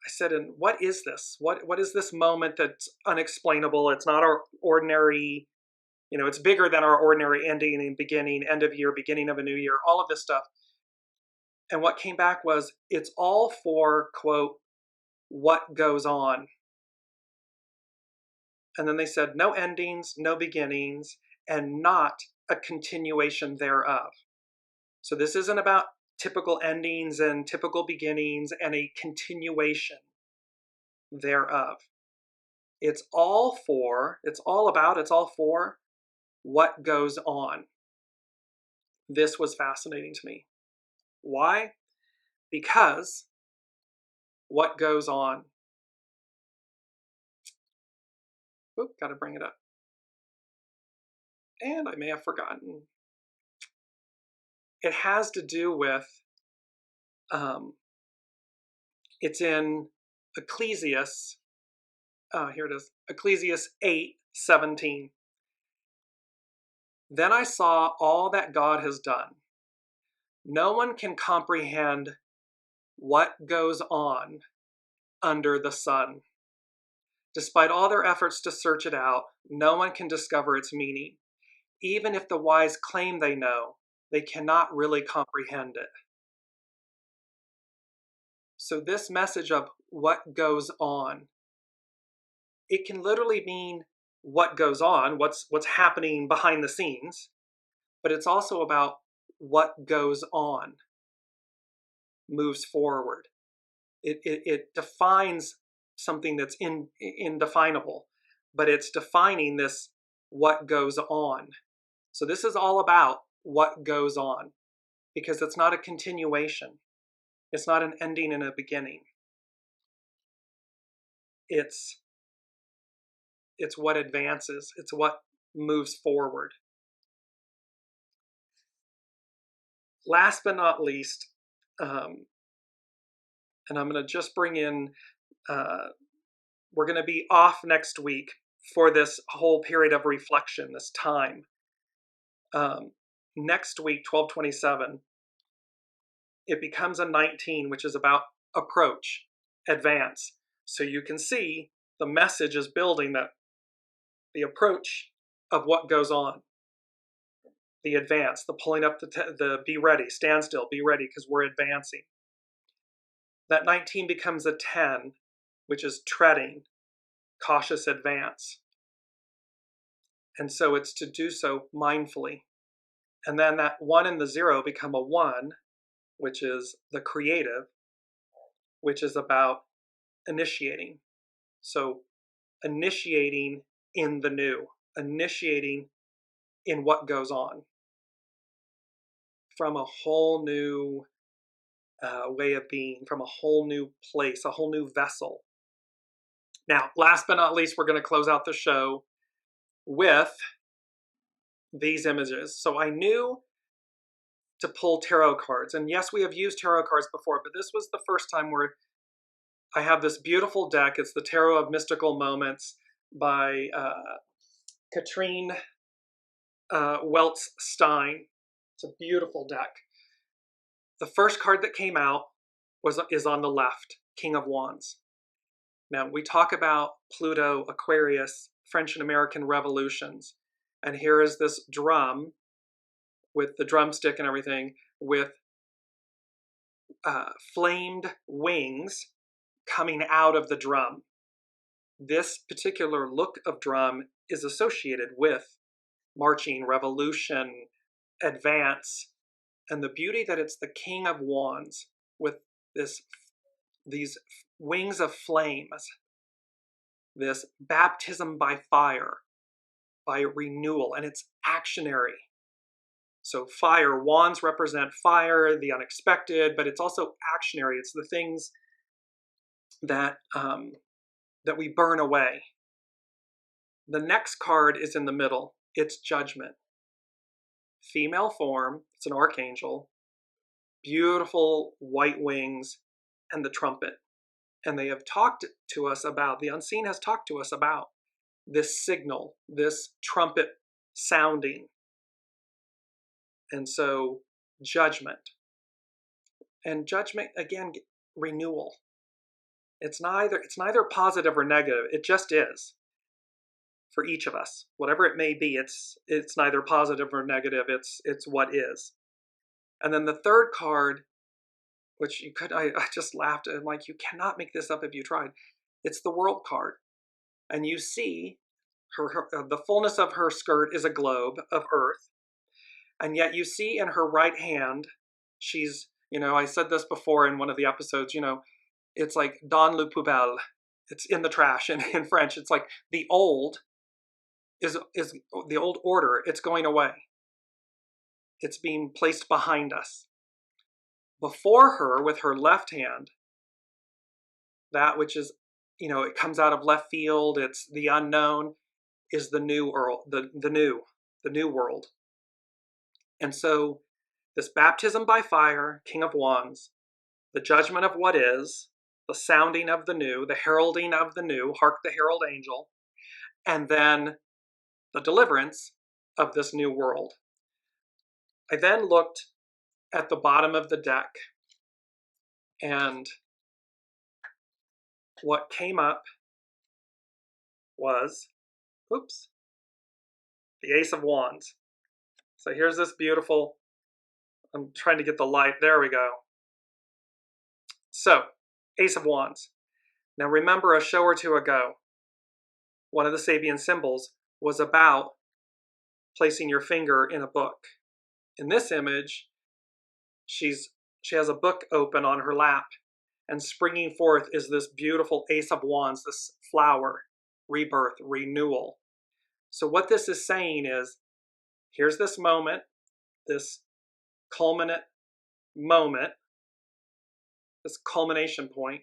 I said, and what is this? What is this moment that's unexplainable? It's not our ordinary, it's bigger than our ordinary ending and beginning, end of year, beginning of a new year, all of this stuff. And what came back was, it's all for, quote, what goes on. And then they said, no endings, no beginnings, and not a continuation thereof. So this isn't about typical endings and typical beginnings and a continuation thereof. It's all for what goes on. This was fascinating to me. Why? Because what goes on. Oop, gotta bring it up. And I may have forgotten. It has to do with, it's in Ecclesiastes, here it is, Ecclesiastes 8:17. Then I saw all that God has done. No one can comprehend what goes on under the sun. Despite all their efforts to search it out, no one can discover its meaning. Even if the wise claim they know, they cannot really comprehend it. So this message of what goes on, it can literally mean what goes on, what's happening behind the scenes, but it's also about what goes on, moves forward. It defines something that's indefinable, but it's defining this what goes on. So this is all about what goes on, because it's not a continuation. It's not an ending and a beginning. It's what advances. It's what moves forward. Last but not least, and I'm going to just bring in, we're going to be off next week for this whole period of reflection, this time. Next week, 12/27, it becomes a 19, which is about approach, advance. So you can see the message is building, that the approach of what goes on, the advance, the pulling up the be ready, stand still, be ready, because we're advancing. That 19 becomes a 10, which is treading, cautious advance. And so it's to do so mindfully. And then that 1 and the 0 become a 1, which is the creative, which is about initiating. So initiating in the new, initiating in what goes on, from a whole new way of being, from a whole new place, a whole new vessel. Now, last but not least, we're going to close out the show with these images. So I knew to pull tarot cards, and yes, we have used tarot cards before, but this was the first time where I have this beautiful deck. It's the Tarot of Mystical Moments by Katrine Weltz Stein. It's a beautiful deck. The first card that came out is on the left, King of Wands. Now, we talk about Pluto, Aquarius, French and American revolutions. And here is this drum with the drumstick and everything, with flamed wings coming out of the drum. This particular look of drum is associated with marching, revolution, advance, and the beauty that it's the King of Wands with these wings of flames, this baptism by fire, by renewal, and it's actionary. So fire, wands represent fire, the unexpected, but it's also actionary. It's the things that, that we burn away. The next card is in the middle. It's Judgment. Female form, it's an archangel, beautiful white wings, and the trumpet. And they have talked to us about, the unseen has talked to us about this signal, this trumpet sounding. And so Judgment. And Judgment, again, renewal. It's neither positive or negative. It just is. For each of us, whatever it may be, it's neither positive or negative. It's what is. And then the third card, which you could, I just laughed. I'm like, you cannot make this up if you tried. It's the World card, and you see her the fullness of her skirt is a globe of Earth, and yet you see in her right hand, she's, I said this before in one of the episodes. It's like dans le poubelle. It's in the trash, and in French, it's like the old. Is the old order. It's going away. It's being placed behind us. Before her, with her left hand, that which is, it comes out of left field, it's the unknown, is the new world, the new world. And so this baptism by fire, King of Wands, the judgment of what is, the sounding of the new, the heralding of the new, hark the herald angel, and then the deliverance of this new world. I then looked at the bottom of the deck, and what came up was, the Ace of Wands. So here's this beautiful, I'm trying to get the light, there we go. So, Ace of Wands. Now remember, a show or two ago, one of the Sabian symbols was about placing your finger in a book. In this image, she has a book open on her lap, and springing forth is this beautiful Ace of Wands, this flower, rebirth, renewal. So what this is saying is, here's this moment, this culminate moment, this culmination point.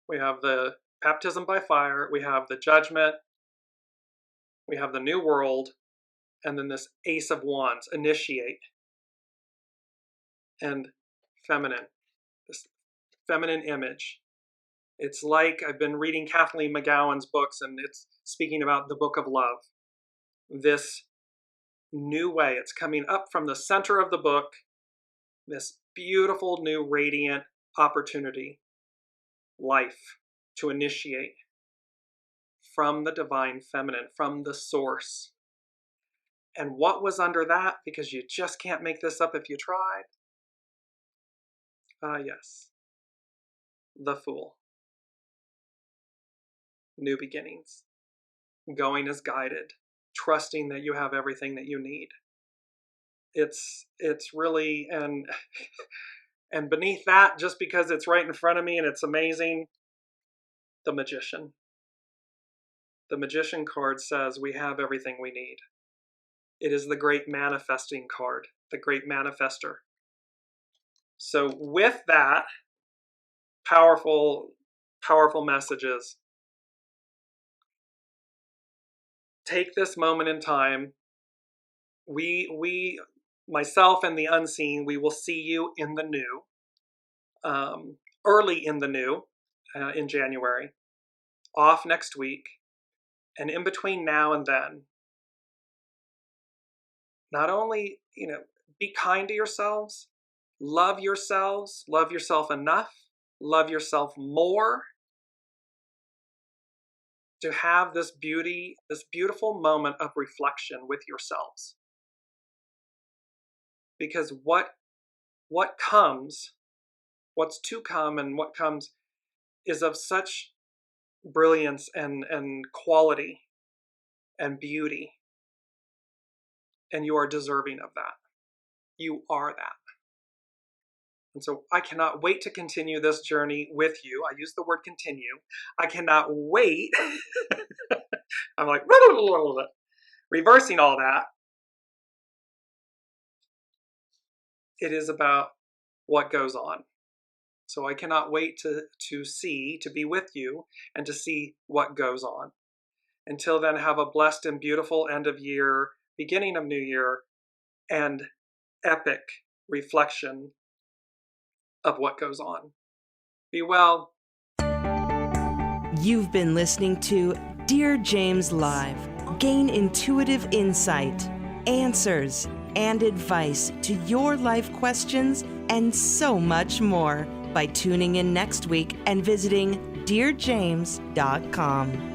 We have the baptism by fire, we have the judgment, we have the new world, and then this Ace of Wands, initiate, and feminine, this feminine image. It's like, I've been reading Kathleen McGowan's books, and it's speaking about the book of love. This new way, it's coming up from the center of the book, this beautiful new radiant opportunity, life, to initiate from the divine feminine, from the source. And what was under that? Because you just can't make this up if you tried. Yes. The Fool. New beginnings. Going as guided. Trusting that you have everything that you need. It's really, and beneath that, just because it's right in front of me and it's amazing, the Magician. The Magician card says we have everything we need. It is the great manifesting card, the great manifester. So with that, powerful, powerful messages. Take this moment in time. We, myself and the unseen, we will see you in the new, early in the new, in January, off next week. And in between now and then, not only, be kind to yourselves, love yourself enough, love yourself more, to have this beauty, this beautiful moment of reflection with yourselves. Because what comes, what's to come and what comes is of such brilliance and quality and beauty. And you are deserving of that. You are that. And so I cannot wait to continue this journey with you. I use the word continue. I cannot wait. I'm like, reversing all that. it is about what goes on. So I cannot wait to be with you and to see what goes on. Until then, have a blessed and beautiful end of year, beginning of new year, and epic reflection of what goes on. Be well. You've been listening to Dearjames Live. Gain intuitive insight, answers, and advice to your life questions, and so much more by tuning in next week and visiting Dearjames.com.